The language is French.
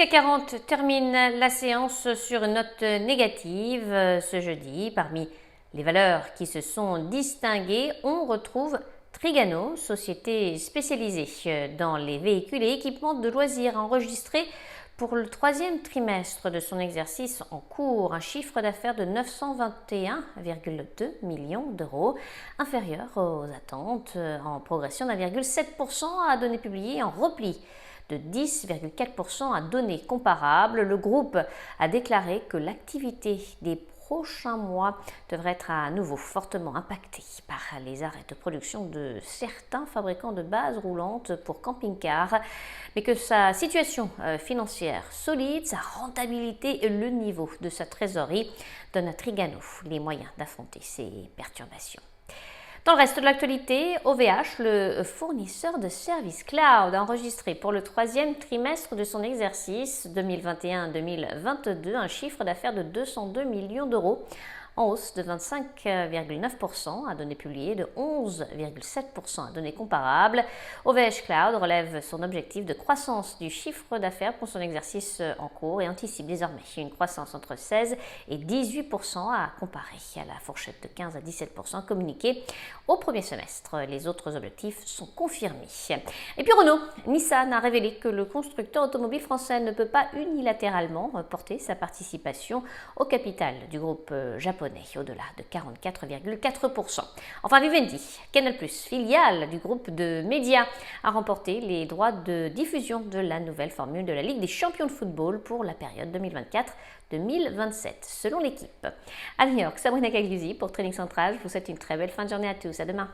CAC 40 termine la séance sur une note négative ce jeudi. Parmi les valeurs qui se sont distinguées, on retrouve Trigano, société spécialisée dans les véhicules et équipements de loisirs, enregistré pour le troisième trimestre de son exercice en cours un chiffre d'affaires de 921,2 millions d'euros, inférieur aux attentes, en progression d'1,7% à données publiées, en repli de 10,4% à données comparables. Le groupe a déclaré que l'activité des prochains mois devrait être à nouveau fortement impactée par les arrêts de production de certains fabricants de bases roulantes pour camping-cars, mais que sa situation financière solide, sa rentabilité et le niveau de sa trésorerie donnent à Trigano les moyens d'affronter ces perturbations. Dans le reste de l'actualité, OVH, le fournisseur de services cloud, a enregistré pour le troisième trimestre de son exercice 2021-2022 un chiffre d'affaires de 202 millions d'euros, en hausse de 25,9% à données publiées, de 11,7% à données comparables. OVH Cloud relève son objectif de croissance du chiffre d'affaires pour son exercice en cours et anticipe désormais une croissance entre 16 et 18% à comparer à la fourchette de 15 à 17% communiquée au premier semestre. Les autres objectifs sont confirmés. Et puis Renault, Nissan a révélé que le constructeur automobile français ne peut pas unilatéralement porter sa participation au capital du groupe japonais au-delà de 44,4%. Enfin, Vivendi, Canal+, filiale du groupe de médias, a remporté les droits de diffusion de la nouvelle formule de la Ligue des champions de football pour la période 2024-2027, selon l'équipe. À New York, Sabrina Cagliusi pour Training Central. Je vous souhaite une très belle fin de journée à tous. À demain.